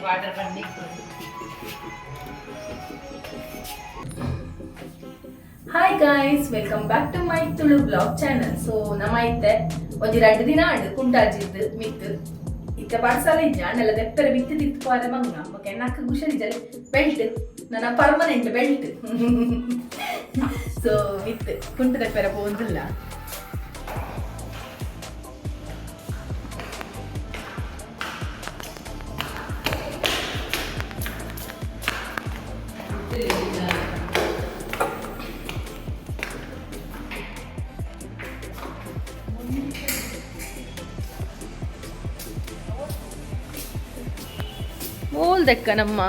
Water ಬಂಡಿ. Hi guys, welcome back to my Tulu blog channel. So ನಮ್ಮ ಐತೆ ಒಂಜಿ 2 ದಿನ ಆಡು ಕುಂಟಾಜಿದ್ದು ಮಿತ್ತು ಇತ್ತ ಪಾರ್ಸಲ ಇಜ್ಜ ಅಂಡಲ್ಲ ದೆಪ್ಪರೆ ಮಿತ್ತು ತಿತ್ಪಾರೆ ಮಂಗ ಓಕೆ ನಾಕ ಗುಷರಿಜಲ್ ಬೆಲ್ಟ್ ನನ್ನ ಪರ್ಮನೆಂಟ್ ಬೆಲ್ಟ್. ಸೊ ಮಿತ್ತು ಕುಂಟು ದೆಪ್ಪರೆ ಪೋಂದಿಲ್ಲ. ಓಲ್ದೆಕ್ಕ ನಮ್ಮ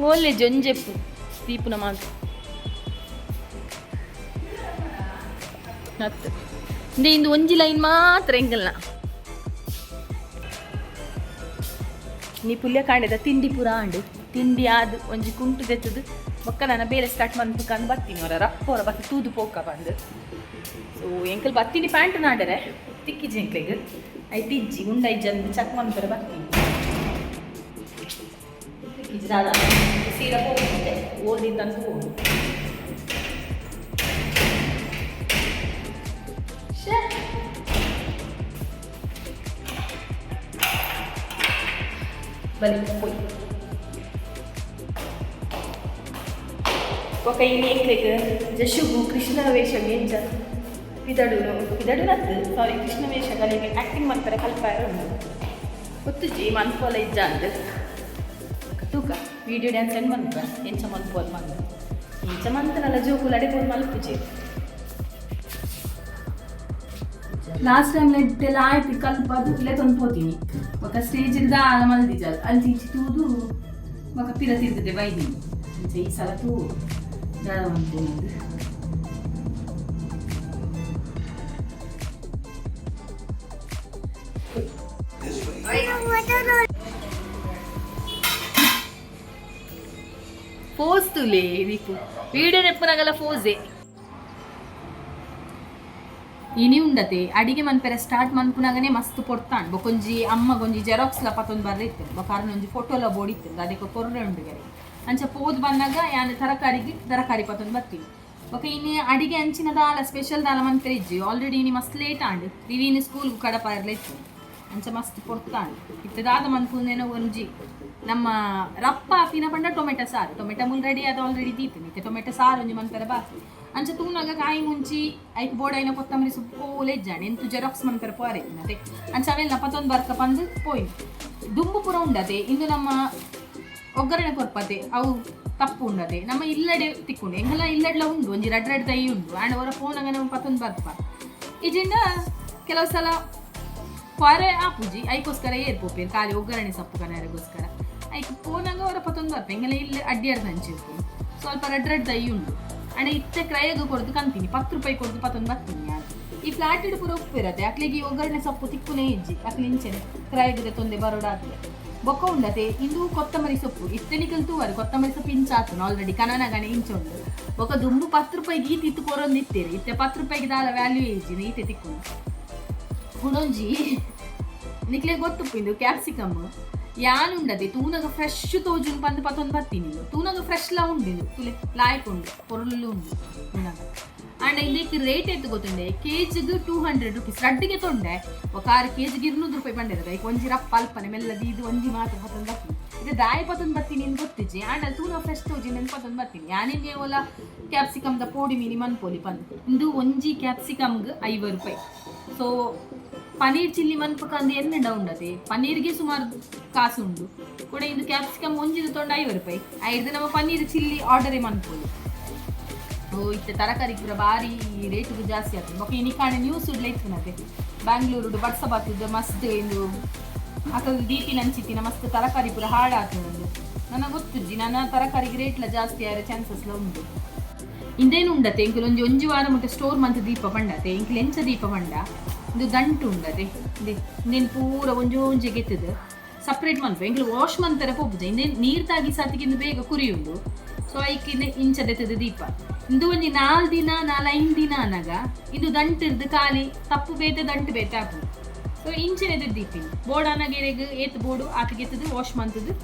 ಓಲ್ಲೆ ಜೊಂಜೆಪ್ಪು ದೀಪುನ ಮಾತು ಹತ್ತು ಇಂದು ಒಂಜಿ ಲೈನ್ ಮಾತ್ರ ಎಂಗಲ್ನ ನೀ ಪುಲ್ಯ ಕಾಂಡೆದ ತಿಂಡಿ ಪೂರ ಆಂಡು ತಿಂಡಿ ಆದು ಒಂಜಿ ಕುಂಟು ತೆತ್ತದು ಬೊಕ್ಕ ನಾನು ಬೇರೆ ಸ್ಟಾರ್ಟ್ ಮಾಡ್ಬೇಕಂದು ಬರ್ತೀನಿ ಅವರ ರಪ್ಪವರ ಬತ್ತಿ ತೂದು ಪೋಕ ಬಂದು. ಸೊ ಎಂಕಲ್ ಬತ್ತೀನಿ ಪ್ಯಾಂಟ್ ನಾಡರೆ ತಿಕ್ಕಿಜಿ ಎಂಕ್ಲಿಗೆ ಐತಿ ಇಜ್ಜಿ ಉಂಡ ಇಜ್ಜಂದು ಚಕ್ ಮಾಡ್ತಾರೆ ಬರ್ತೀನಿ ತಿಕ್ಕಿಜಿ ದಾದ ಸೀರೆ ಹೋಗ್ತಿದ್ದೆ ಓದಿದ್ದಂತ ಹೋಗು ಬಲಿ ಹೋಯ್ ఒక ఇంటికి జషుగు కృష్ణ వేషం ಎಂಜ ಪಿದಡುನದ್ದು ಸಾರಿ ಕೃಷ್ಣ ವೇಷಗಳಿಗೆ ಆ್ಯಕ್ಟಿಂಗ್ ಮಾಡ್ತಾರೆ ಕಲ್ಪಾರ ಗೊತ್ತುಜಿ ಮನ್ಪೋಲ ಇಜ್ಜ ಅಂದು ತೂಕ ವೀಡಿಯೋ ಡ್ಯಾನ್ಸ್ ಹೆಂಗೆ ಬಂದ ಎಂಚ ಮನ್ಪೋಲ್ ಬಂದ ಎಂಚ ಮಂತನಲ್ಲ ಜೋಕುಲು ಅಡಿಪೋಲ್ ಮಲ್ಪುಜಿ ಲಾಸ್ಟ್ ಟೈಮ್ ಲೆಟ್ಟೆಲ್ಲ ಆಯ್ತು ಕಲ್ಪ ಅದು ಇಲ್ಲೇ ತಂದ್ಕೋತೀನಿ ఒక ಸ್ಟೇಜ್ ಇರ್ದ ಆಲ ಮಲ್ದಿಜ ಅಲ್ಲಿ ಈಚೆ ತೂದು ఒక ಪಿರ ತಿರ್ದಿದೆ ಬೈದೀನಿ ಈ ಸಲ ತೂ ಫೋಸ್ ತುಲೆ ದೀಪು ವೀಡಿಯೋ ನೆಪ್ಪನಾಗಲ್ಲ ಫೋಸೆ ಇನಿ ಉಂಡತೆ ಅಡಿಗೆ ಮನ್ಪೆರೆ ಸ್ಟಾರ್ಟ್ ಮನ್ಪುನಾಗನೆ ಮಸ್ತ್ ಪೊಡ್ತಾಂಡ್ ಬೊಕೊಂಜಿ ಅಮ್ಮಗೊಂಜಿ ಜೆರಾಕ್ಸ್ ಲ ಪತ್ತೊಂದು ಬರ್ರಿತ್ತು ಬೊಕಾರನ ಒಂಜಿ ಫೋಟೋಲ ಬೋಡಿತ್ತು ಅದಕ್ಕೆ ಕೊರ್ರೆ ಉಂಡುಗರೆ ಅಂಚ ಪೋದ್ ಬಂದಾಗ ಯಾನು ತರಕಾರಿ ಪತ್ತೊಂದು ಬರ್ತೀವಿ ಓಕೆ ಇನ್ನು ಅಡಿಗೆ ಅಂಚಿನ ದಾಲ ಸ್ಪೆಷಲ್ ದಾಲ ಮಂತ್ರಿ ಇಜ್ಜಿ ಆಲ್ರೆಡಿ ಇನಿ ಮಸ್ತ್ ಲೇಟ್ ಆಂಡು ರಿವೀನಿ ಸ್ಕೂಲ್ಗೂ ಕಡಪ ಇರ್ಲಿತ್ತು ಅಂಚ ಮಸ್ತ್ ಪೊಡ್ತಾಂಡು ಇತ್ತದಾದ ಮನ್ಪುನೇನೋ ಒಂಜಿ ನಮ್ಮ ರಪ್ಪ ಆಪಿನ ಪಂಡ ಟೊಮೆಟೊ ಸಾರು ಟೊಮೆಟೊ ಮುಲ್ ರೆಡಿ ಅದು ಆಲ್ರೆಡಿ ದೀತೀನಿ ಇತ್ತೆ ಟೊಮೆಟೊ ಸಾರು ಒಂಜಿ ಮಂತರ ಬಾಕಿ ಅಂಚ ತೂನಾಗ ಕಾಯಿ ಮುಂಚಿ ಐಕ್ ಬೋಡೈನ ಕೊತ್ತಂಬರಿ ಸೊಪ್ಪು ಲೆಜ್ಜಾಣೆ ಎಂತು ಜೆರಾಕ್ಸ್ ಮಂತರ ಪೋರೆ ಅದೇ ಅಂಚ ಅವೆಲ್ಲ ಪತ್ತೊಂದು ಬರ್ಕ ಬಂದು ಪೋಯ್ ದುಂಬು ಪುರ ಉಂಡತೆ ಇಂದು ನಮ್ಮ ಒಗ್ಗರಣೆ ಕೊರ್ಪತೆ ಅವು ತಪ್ಪು ಉಂಡದೆ ನಮ್ಮ ಇಲ್ಲಡೆ ತಿಕ್ಕೊಂಡು ಎಂಗೆಲ್ಲ ಇಲ್ಲಡ್ಲ ಉಂಡು ಒಂಜಿ ರಡ್ ತೈ ಉಂಡು ಆ್ಯಂಡ್ ಅವರ ಫೋನಾಗ ನಮ್ಮ ಪತ್ತೊಂದು ಬರ್ಪ ಇಜಿಂದ ಕೆಲವು ಸಲ ಹೊರೆ ಆಪುಜಿ ಐಕೋಸ್ಕರ ಏರ್ಪೋಪೇರು ಖಾಲಿ ಒಗ್ಗರಣೆ ಸೊಪ್ಪು ಕನೆಯರಿಗೋಸ್ಕರ ಐಕ್ ಫೋನಾಗ ಅವರ ಪತ್ತೊಂದು ಬರ್ಪ ಎಂಗೆಲ್ಲ ಇಲ್ಲಿ ಅಡ್ಡಿಯಾರ್ದು ಹಂಚಿರ್ತು ಸ್ವಲ್ಪ ರಡ್ ತೈ ಉಂಡು ಆ್ಯಂಡ್ ಇತ್ತೆ ಕ್ರಯಗೂ ಕೊಡ್ದು ಕಂತೀನಿ 10 ರೂಪಾಯಿ ಕೊಡ್ದು ಪತ್ತೊಂದು ಬರ್ತೀನಿ ಯಾರು ಈ ಫ್ಲಾಟ್ ಇಡು ಪೂರ ಉಪ್ಪು ಇರತ್ತೆ ಅಕ್ಲಿಗೆ ಒಗ್ಗರಣೆ ಸೊಪ್ಪು ತಿಕ್ಕುನೇ ಇಜ್ಜಿ ಅಕ್ಲಿ ಇಂಚೆನೆ ಕ್ರಯಗದೆ ತೊಂದೆ ಬರೋಡಾಗ್ತದೆ ಬೊಕ್ಕ ಉಂಡತೆ ಇಂದು ಕೊತ್ತಂಬರಿ ಸೊಪ್ಪು ಇತ್ತೆನಿಕಲ್ ತೂವರು ಕೊತ್ತಂಬರಿ ಸೊಪ್ಪು ಇಂಚಾತು ಆಲ್ರೆಡಿ ಕನನಗಣೆ ಇಂಚ ಉಂಡು ఒక ದುಂಬು 10 ರೂಪಾಯಿಗೆ ಈ ತಿತ್ತು ಕೊರೊಂದು ಇತ್ತೇರಿ ಇತ್ತೆ 10 ರೂಪಾಯಿಗೆ ದಾಲ ವ್ಯಾಲ್ಯೂ ಏಜಿನ ಈತೆ ತಿಕ್ಕೊಂಡು ಹುಣೊಂಜಿ ನಿಕ್ಲೆ ಗೊತ್ತುಪ್ಪಿಂದು ಕ್ಯಾಪ್ಸಿಕಮ್ ಯಾನುಂಡದೆ ತೂನಾಗ ಫ್ರೆಶ್ ತೋಜುನ್ ಪಂದು ಪತ್ತೊಂದು ಬರ್ತೀನಿ ತೂನಾಗ ಫ್ರೆಶ್ಲ ಉಂಡಿದು ತುಲೆ ಲಾಯ್ಕ್ ಉಂಡು ಪೊರಲು ಉಂಡು ತೂನಾಗ ಆ್ಯಂಡ್ ಇದಕ್ಕೆ ರೇಟ್ ಎತ್ತು ಗೊತ್ತುಂಡೆ ಕೆಜಿಗೆ 200 ರೂಪೀಸ್ ರಡ್ಡಿಗೆ ತೊಂಡೆ ఒక 6 ಕೆಜಿಗೆ 200 ರೂಪಾಯಿ ಬಂದಿರೋದು ಈಗ ಒಂಜಿ ರಪ್ಪ ಅಲ್ಪನೆ ಮೆಲ್ಲದು ಇದು ಒಂಜಿ ಮಾತ್ರ ಪತ್ತೊಂದು ಬರ್ತೀನಿ ಇದು ದಾಯಿ ಪತ್ತೊಂದು ಬರ್ತೀನಿ ಅಂತ ಗೊತ್ತಿಜ್ಜಿ ಆ್ಯಂಡ್ ಅಲ್ಲಿ ತೂನ ಫ್ರೆಶ್ ತೋಜಿ ನೆನ್ ಪತ್ತೊಂದು ಬರ್ತೀನಿ ಯಾನಿಗೆ ಒಲ ಕ್ಯಾಪ್ಸಿಕಮ್ದ ಪೋಡಿ ಮೀನಿ ಮನ್ಪೋಲಿ ಪಂದು ಇಂದು ಒಂಜಿ ಕ್ಯಾಪ್ಸಿಕಮ್ಗೆ 50 ರೂಪಾಯಿ. ಸೊ ಪನೀರ್ ಚಿಲ್ಲಿ ಮನ್ಪಕಂದು ಎನ್ನೆಂಡ ಉಂಡದೆ ಪನ್ನೀರ್ಗೆ ಸುಮಾರು ಕಾಸು ಉಂಡು ಕೂಡ ಇದು ಕ್ಯಾಪ್ಸಿಕಮ್ ಒಂಜಿದು ತೊಂಡು 50 ರೂಪಾಯಿ ಐದು ನಮ್ಮ ಪನ್ನೀರ್ ಚಿಲ್ಲಿ ಆರ್ಡರೇ ಮನ್ಪೋಲಿ. ಓ ಇತ್ತೆ ತರಕಾರಿ ಪೂರ ಭಾರಿ ರೇಟು ಜಾಸ್ತಿ ಆಗ್ತದೆ ಬೊಕ್ಕ ಇನಿ ಕಾಣೆ ನ್ಯೂಸ್ ಇಡ್ಲೈತನತೆ ಬ್ಯಾಂಗ್ಳೂರು ಬಡ್ಸ ಬರ್ತದೆ ಮಸ್ತ್ ಇಂದು ಅಕಲ್ ದೀಪಿ ಲಂಚಿತ್ತಿನ ಮಸ್ತ್ ತರಕಾರಿ ಪೂರ ಹಾಳಾಗ್ತದೆ ನನಗೆ ಗೊತ್ತುಜ್ಜಿ ನನ್ನ ತರಕಾರಿಗೆ ರೇಟ್ಲ ಜಾಸ್ತಿ ಆದ್ರೆ ಚಾನ್ಸಸ್ಲ ಉಂಟು. ಇಂದೇನು ಉಂಡತೆ ಇಂಕಲ್ ಒಂಜಿ ವಾರ ಮತ್ತೆ ಸ್ಟೋರ್ ಮಂತ್ ದೀಪ ಪಂಡತೆ ಇಂಕಲ್ ಎಂಚ ದೀಪ ಪಂಡ ಇದು ದಂಟು ಉಂಡತೆ ಇಂದೇನು ಪೂರ ಒಂಜಿ ಗೆತ್ತದು ಸಪ್ರೇಟ್ ಮನ್ಪು ಎಂಕ್ಲು ವಾಶ್ ಮಂತರ ಪೋಪುಜ ಇಂದೇನು ನೀರು ತಾಗಿ ಸತಿಗಿಂದು ಬೇಗ ಕುರಿಯುಂಡು ಸೊ ಐಕಿಂದ ಇಂಚದೆತ್ತದ ದೀಪ ಇಂದು ಒಂಜಿ 4 ದಿನ 5 ದಿನ ಅನ್ನಗ ಇದು ದಂಟಿರ್ದು ಖಾಲಿ ತಪ್ಪು ಬೇತೆ ದಂಟು ಬೇತೆ ಆಪು. ಸೊ ಇಂಚಿನ ದೀಪಿನಿ ಬೋರ್ಡ್ ಅನ್ನಗೆರೆಗ್ ಏತ್ ಬೋರ್ಡು ಆತಗೆ ಎತ್ತದು ವಾಶ್ ಮಂತದ್ದು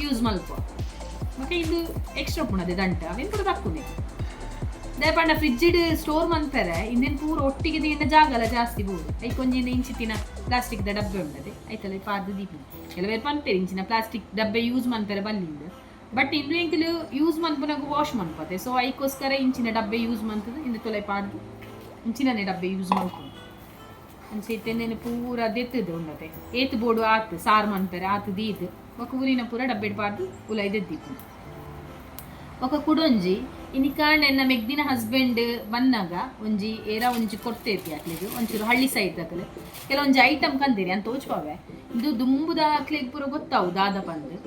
ಯೂಸ್ ಮಲ್ಪ. ಮತ್ತೆ ಇದು ಎಕ್ಸ್ಟ್ರಾ ಪುಣದೆ ದಂಟ ಅವೇನು ಕೂಡ ತಕ್ಕುನೆ ದಯಪಂಡ ಫ್ರಿಜ್ಜಿಡ್ ಸ್ಟೋರ್ ಮನ್ಪರೆ ಇಂದಿನ ಪೂರ ಒಟ್ಟಿಗೆ ದಿನ ಜಾಗಲ್ಲ ಜಾಸ್ತಿ ಬೋಡು ಐಕೊಂಜಿನ ಇಂಚಿನ ಪ್ಲಾಸ್ಟಿಕ್ ಡಬ್ಬೆ ಉಂಟದೆ ಐತಲ್ಲ ಪಾರ್ದು ದೀಪಿ ಕೆಲವೇರು ಪನ್ಪೇರು ಇಂಚಿನ ಪ್ಲಾಸ್ಟಿಕ್ ಡಬ್ಬೆ ಯೂಸ್ ಮನ್ಪರೆ ಬಲ್ಲಿಂದ ಬಟ್ ಇಂದು ಎಂಕಲು ಯೂಸ್ ಮನ್ಪನಾಗ ವಾಶ್ ಮನ್ಪತೆ. ಸೊ ಐಕೋಸ್ಕರ ಇಂಚಿನ ಡಬ್ಬೆ ಯೂಸ್ ಮಂತದ್ದು ಇಂದು ತೊಲೆ ಪಾಡ್ದು ಇಂಚಿನೇ ಡಬ್ಬೆ ಯೂಸ್ ಮಾಡ್ಕೊಂಡು ಅಂಚೆತ್ತೇನೆ ಪೂರ ದೆತ್ತದು ಉಂಡತೆ ಏತ್ ಬೋರ್ಡು ಆತು ಸಾರು ಮನ್ಪರೆ ಆತು ದೀದು ఒక ಊರಿನ ಪೂರ ಡಬ್ಬೆಡ್ ಪಾರ್ದು ಉಲೈದೆದ್ದಿತ್ತು. ఒక ಕುಡೊಂಜಿ ಇನ್ನಿಕಾಂಡ್ ಎನ್ನ ಮೆಗ್ದಿನ ಹಸ್ಬೆಂಡ್ ಬನ್ನಾಗ ಒಂಜಿ ಒಂಜಿ ಕೊಡ್ತೇತಿ ಅಕ್ಲಿಗೆ ಒಂಚೂರು ಹಳ್ಳಿ ಸೈಡ್ ದಕ್ಕಲೆ ಕೆಲವೊಂಜಿ ಐಟಮ್ ಕಂದಿರಿ ಅಂತ ತೋಚ್ಪಾವೆ ಇದು ದುಂಬುದ ಅಕ್ಲಿಗೆ ಪೂರ ಗೊತ್ತಾವು ದಾದ ಪಂದು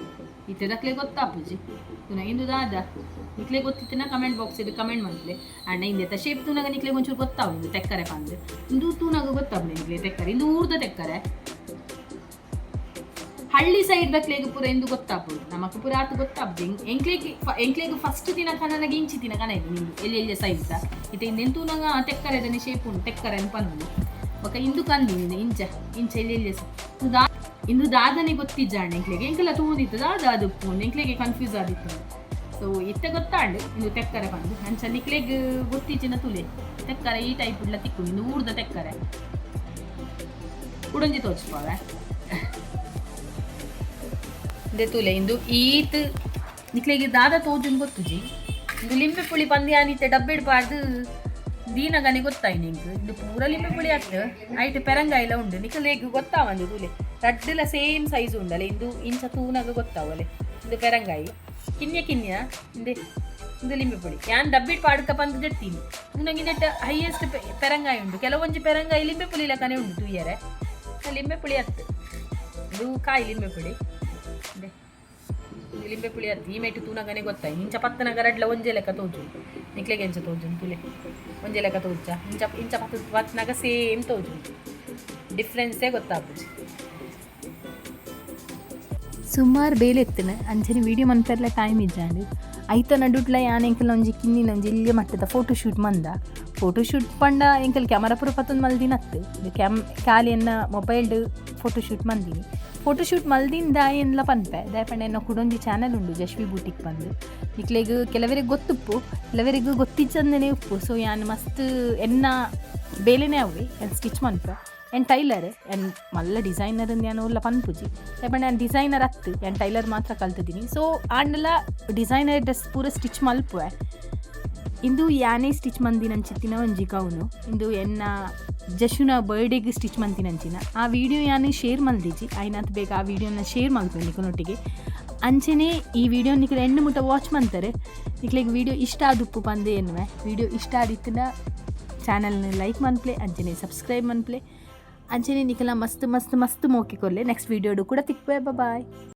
ಇತ್ತದಕ್ಲೆ ಗೊತ್ತಾಪುಜಿ ತುನ ಇಂದು ದಾದ ನಿಕ್ಲೆ ಗೊತ್ತಿತ್ತಿನ ಕಮೆಂಟ್ ಬಾಕ್ಸ್ ಇದು ಕಮೆಂಟ್ ಮಾಡ್ಲೆ ಅಣ್ಣ ಇಂದೆತ್ತ ಶೇಪ್ ತೂನಾಗ ನಿಕ್ಲೆ ಒಂಚೂರು ಗೊತ್ತಾವು ಇಂದು ತೆಕ್ಕರೆ ಪಂದು ಇಂದು ತೂನಾಗ ಗೊತ್ತಾವು ನಿಕ್ಲೆ ತೆಕ್ಕರೆ ಇಂದು ಊರ್ದ ತೆಕ್ಕರೆ ಹಳ್ಳಿ ಸೈಡ್ ಬಕ್ಲೆಗ್ ಪೂರ ಎಂದು ಗೊತ್ತಾಗ್ಬೋದು ನಮಕ್ ಪೂರ ಆತು ಗೊತ್ತಾಗ್ದು ಎಂಕ್ಲೆಗ್ ಫಸ್ಟ್ ದಿನ ಕನಗೆ ಇಂಚಿ ದಿನ ಕನ ಇದು ನಿಂದು ಎಲ್ಲಿ ಸೈಜ್ ಇದು ಇಂದೆಂತೂನಾಗ ತೆಕ್ಕರೆದನೆ ಶೇಪ್ ಉಂಟು ತೆಕ್ಕರೆ ಪನ್ನು ಒಕ್ಕ ಇಂದು ಕಂದಿನಿ ಇಂಚ ಎಲ್ಲಿ ಇಂದು ದಾದನೆ ಗೊತ್ತಿಜ್ಜಾಣ ಎಂಕ್ಲೆಗೆ ಎಂಕೆಲ್ಲ ತೂಂದಿತ್ತು ದಾದ ಉಪ್ಪು ಎಂಕ್ಲೆಗೆ ಕನ್ಫ್ಯೂಸ್ ಆದಿತ್ತು. ಸೊ ಇತ್ತ ಗೊತ್ತಾಂಡು ಇಂದು ತೆಕ್ಕರೆ ಬಂದು ಅಂಚ ನಿಕ್ಲೆಗ್ ಗೊತ್ತಿಜ್ಜಿನ ತುಲೆ ತೆಕ್ಕರೆ ಈ ಟೈಪ್ ಇಲ್ಲ ತಿಕ್ಕು ಇಂದು ಊರ್ದ ತೆಕ್ಕರೆ ಉಡಂಜಿ ತೋಚ್ಪಾವೆ ತುಲೆ ಇಂದು ಈತ್ ನಿಕ್ಲೆಗೆ ದಾದ ತೋಜುನ್ ಗೊತ್ತುಜಿ ಇಂದು ಲಿಂಬೆ ಪುಳಿ ಪಂದ್ಯ ಅನಿತ್ತೆ ಡಬ್ಬಿಡ್ಬಾರ್ದು ದೀನಗನೆ ಗೊತ್ತಾಯಿ ನಿಂಗೆ ಇದು ಪೂರ ಲಿಂಬೆ ಪುಳಿ ಆಗ್ತದೆ ಐಟ್ ಪೆರಂಗಾಯಿಲ್ಲ ಉಂಡು ನಿಕ್ಲೆಗ್ ಗೊತ್ತಾವಂದು ತುಲೆ ರಡ್ಡಲ ಸೇಮ್ ಸೈಜ್ ಉಂಡಲ್ಲ ಇಂದು ಇಂಚ ತೂನಾಗ ಗೊತ್ತಾವಲೆ ಇಂದು ಪೆರಂಗಾಯಿ ಕಿನ್ಯ ಇಂದೆ ಇಂದು ಲಿಂಬೆ ಪುಳಿ ಯಾನ್ ಡಬ್ಬಿಡ್ ಪಾಡ್ಕ ಬಂದು ಜಡ್ತೀನಿ ನಂಗೆ ನೆಟ್ಟ ಹೈಯೆಸ್ಟ್ ಪೆರಂಗಾಯಿ ಉಂಡು ಕೆಲವೊಂಜಿ ಪೆರಂಗಾಯಿ ಲಿಂಬೆ ಪುಳಿ ಲೆಕ್ಕನೆ ಉಂಡು ತೂಯರೆ ಲಿಂಬೆ ಪುಳಿ ಹತ್ತು ಇದು ಕಾಯಿ ಲಿಂಬೆ ಪುಳಿ ಲಿಂಬೆ ಪುಳಿ ಹತ್ತು ಈ ಮೇಟು ತೂನಗನೆ ಗೊತ್ತಾಯಿ ಇಂಚ ಪತ್ತನಗ ರಡ್ಲ ಒಂಜೆ ಲೆಕ್ಕ ತೋಜು ನಿಕ್ಲೆಗೆ ಎಂಚ ತೋಜು ತುಲೆ ಒಂಜೆ ಲೆಕ್ಕ ತೋಜ ಇಂಚ ಪತ್ತನಾಗ ಸೇಮ್ ತೋಜು ಡಿಫ್ರೆನ್ಸೇ ಗೊತ್ತಾಗ್ಬೋದು. ಸುಮಾರು ಬೇಲೆ ಎತ್ತನ ಅಂಚನೆ ವೀಡಿಯೋ ಮನ್ಪೆರ್ಲ ಟೈಮ್ ಇಜ್ಜಾಂಡು ಐತ ನಡುಟ್ಲ ಯಾನ್ ಎಂಕಲ್ ಒಂಜಿ ಕಿನ್ನಿನ ಒಂಜಿ ಇಲ್ಲಿಯ ಮಟ್ಟದ ಫೋಟೋಶೂಟ್ ಫೋಟೋಶೂಟ್ ಪಂಡ ಎಂಕಲ್ ಕ್ಯಾಮರಾ ಪೂರ ಪತ್ತೊಂದು ಮಲ್ದಿನತ್ತು ಖಾಲಿ ಎನ್ನ ಮೊಬೈಲ್ಡ್ ಫೋಟೋಶೂಟ್ ಮಂದಿನಿ ಫೋಟೋಶೂಟ್ ಮಲ್ದಿಂದ ಎಲ್ಲ ಪನ್ಪೆ ದಯಪಂಡ ಎನ್ನ ಕುಡೊಂಜಿ ಚಾನಲ್ ಉಂಡು ಜಶ್ವಿ ಬೂಟಿಕ್ ಬಂದು ನಿಕ್ಲೆಗ್ ಕೆಲವರಿಗೆ ಗೊತ್ತುಪ್ಪು ಕೆಲವರಿಗೂ ಗೊತ್ತಿಜ್ಜಂದನೆ ಉಪ್ಪು. ಸೊ ಯಾನ್ ಮಸ್ತ್ ಎನ್ನ ಬೇಲೆನೇ ಅವೆ ಎನ್ ಸ್ಟಿಚ್ ಮನ್ಪೆ ಎನ್ ಟೈಲರ್ ಎನ್ ಮಲ್ಲ ಡಿಸೈನರ್ ನಾನು ಎಲ್ಲ ಪನ್ಪುಜಿ ದಯಪಂಡ ನಾನು ಡಿಸೈನರ್ ಹತ್ತು ಎನ್ ಟೈಲರ್ ಮಾತ್ರ ಕಲ್ತಿದ್ದೀನಿ. ಸೊ ಆಂಡಲ ಡಿಸೈನರ್ ಡ್ರೆಸ್ ಪೂರ ಸ್ಟಿಚ್ ಮಲ್ಪುವೆ ಇಂದು ಯಾನೇ ಸ್ಟಿಚ್ ಮಂದಿನಂಚಿತ್ತಿನ ಒಂಜಿ ಗೌನು ಇಂದು ಎನ್ನ ಜಶುನ ಬರ್ಡೇಗೆ ಸ್ಟಿಚ್ ಮಂತಿನಂಚಿನ ಆ ವಿಡಿಯೋ ಯಾನೇ ಶೇರ್ ಮಲ್ದಿಜಿ ಐನಾತ್ ಬೇಗ ಆ ವಿಡಿಯೋನ ಶೇರ್ ಮಲ್ಪೆ ನಿಖನೊಟ್ಟಿಗೆ ಅಂಚೆನೇ ಈ ವಿಡಿಯೋ ನಿಖಲು ಎಣ್ಣೆ ಮುಟ್ಟ ವಾಚ್ ಮಾಡ್ತಾರೆ ನಿಕ್ಲಿಗೆ ವಿಡಿಯೋ ಇಷ್ಟ ಆದುಪ್ಪು ಬಂದೆ ಎನ್ನುವೆ ವಿಡಿಯೋ ಇಷ್ಟ ಆದಿತ್ತಿನ ಚಾನಲ್ನ ಲೈಕ್ ಮನ್ಪ್ಲೆ ಅಂಚೆನೆ ಸಬ್ಸ್ಕ್ರೈಬ್ ಮನ್ಪ್ಲೆ ಅಂಚೆನೆ ನಿಖಲ ಮಸ್ತ್ ಮೋಕಿ ಕೊರ್ಲೆ ನೆಕ್ಸ್ಟ್ ವಿಡಿಯೋಡು ಕೂಡ ತಿಕ್ವೆ ಬಾಯ್.